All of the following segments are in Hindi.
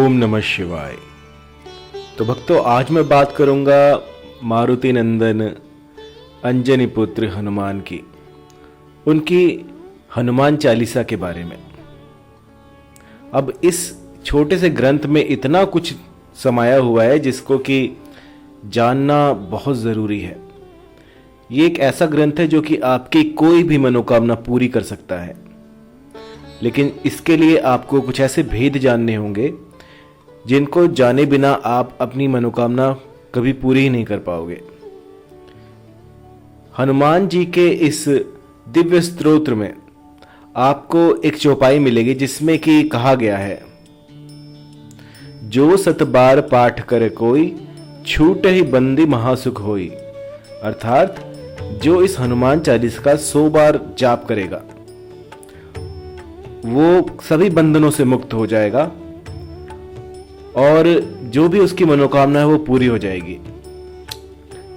ओम नमः शिवाय। तो भक्तों, आज मैं बात करूंगा मारुति नंदन अंजनी पुत्र हनुमान की, उनकी हनुमान चालीसा के बारे में। अब इस छोटे से ग्रंथ में इतना कुछ समाया हुआ है जिसको कि जानना बहुत ज़रूरी है। ये एक ऐसा ग्रंथ है जो कि आपकी कोई भी मनोकामना पूरी कर सकता है, लेकिन इसके लिए आपको कुछ ऐसे भेद जानने होंगे जिनको जाने बिना आप अपनी मनोकामना कभी पूरी ही नहीं कर पाओगे। हनुमान जी के इस दिव्य स्तोत्र में आपको एक चौपाई मिलेगी जिसमें कि कहा गया है, जो 7 बार पाठ करे कोई, छूट ही बंदी महासुख होई। अर्थात जो इस हनुमान चालीसा का 100 बार जाप करेगा वो सभी बंधनों से मुक्त हो जाएगा और जो भी उसकी मनोकामना है वो पूरी हो जाएगी।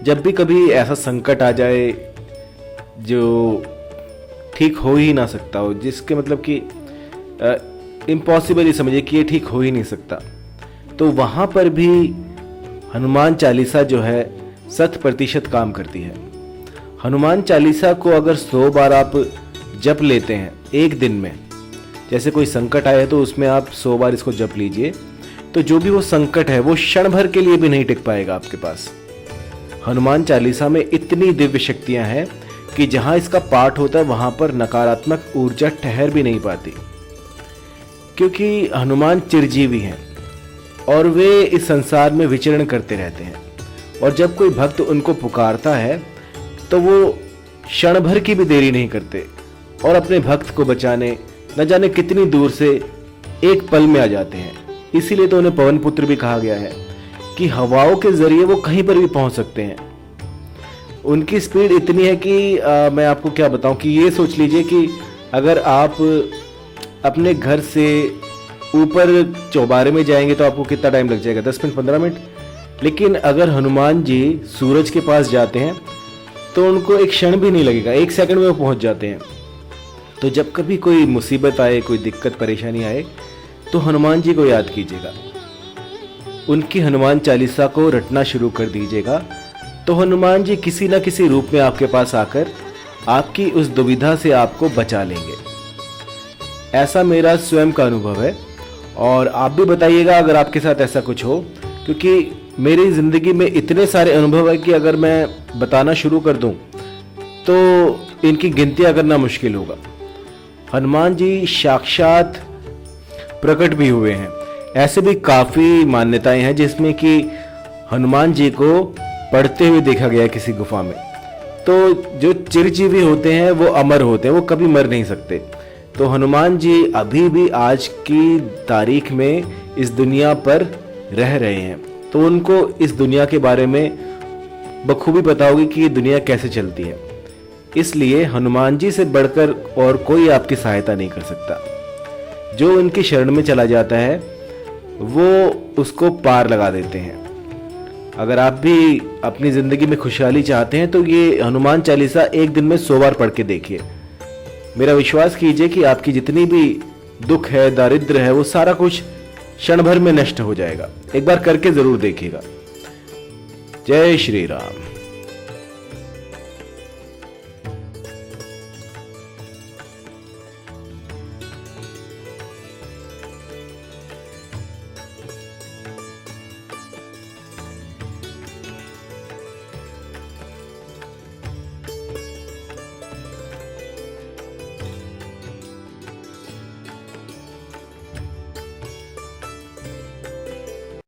जब भी कभी ऐसा संकट आ जाए जो ठीक हो ही ना सकता हो, जिसके मतलब कि इम्पॉसिबल ही समझिए कि ये ठीक हो ही नहीं सकता, तो वहाँ पर भी हनुमान चालीसा जो है 100% काम करती है। हनुमान चालीसा को अगर 100 बार आप जप लेते हैं एक दिन में, जैसे कोई संकट आया तो उसमें आप 100 बार इसको जप लीजिए, तो जो भी वो संकट है वो क्षण भर के लिए भी नहीं टिक पाएगा आपके पास। हनुमान चालीसा में इतनी दिव्य शक्तियां हैं कि जहां इसका पाठ होता है वहां पर नकारात्मक ऊर्जा ठहर भी नहीं पाती, क्योंकि हनुमान चिरजीवी हैं और वे इस संसार में विचरण करते रहते हैं। और जब कोई भक्त उनको पुकारता है तो वो क्षण भर की भी देरी नहीं करते और अपने भक्त को बचाने न जाने कितनी दूर से एक पल में आ जाते हैं। इसीलिए तो उन्हें पवन पुत्र भी कहा गया है कि हवाओं के जरिए वो कहीं पर भी पहुंच सकते हैं। उनकी स्पीड इतनी है कि मैं आपको क्या बताऊं कि ये सोच लीजिए कि अगर आप अपने घर से ऊपर चौबारे में जाएंगे तो आपको कितना टाइम लग जाएगा, 10 मिनट 15 मिनट। लेकिन अगर हनुमान जी सूरज के पास जाते हैं तो उनको एक क्षण भी नहीं लगेगा, 1 सेकंड में वो पहुंच जाते हैं। तो जब कभी कोई मुसीबत आए, कोई दिक्कत परेशानी आए, तो हनुमान जी को याद कीजिएगा, उनकी हनुमान चालीसा को रटना शुरू कर दीजिएगा, तो हनुमान जी किसी न किसी रूप में आपके पास आकर आपकी उस दुविधा से आपको बचा लेंगे। ऐसा मेरा स्वयं का अनुभव है और आप भी बताइएगा अगर आपके साथ ऐसा कुछ हो, क्योंकि मेरी जिंदगी में इतने सारे अनुभव है कि अगर मैं बताना शुरू कर दूं तो इनकी गिनतियां करना मुश्किल होगा। हनुमान जी साक्षात प्रकट भी हुए हैं। ऐसे भी काफ़ी मान्यताएं हैं जिसमें कि हनुमान जी को पढ़ते हुए देखा गया है किसी गुफा में। तो जो चिरजीवी होते हैं वो अमर होते हैं, वो कभी मर नहीं सकते। तो हनुमान जी अभी भी आज की तारीख में इस दुनिया पर रह रहे हैं, तो उनको इस दुनिया के बारे में बखूबी पता होगी कि ये दुनिया कैसे चलती है। इसलिए हनुमान जी से बढ़कर और कोई आपकी सहायता नहीं कर सकता। जो उनकी शरण में चला जाता है वो उसको पार लगा देते हैं। अगर आप भी अपनी ज़िंदगी में खुशहाली चाहते हैं तो ये हनुमान चालीसा एक दिन में 100 बार पढ़ के देखिए। मेरा विश्वास कीजिए कि आपकी जितनी भी दुख है, दारिद्र्य है, वो सारा कुछ क्षण भर में नष्ट हो जाएगा। एक बार करके ज़रूर देखिएगा। जय श्री राम।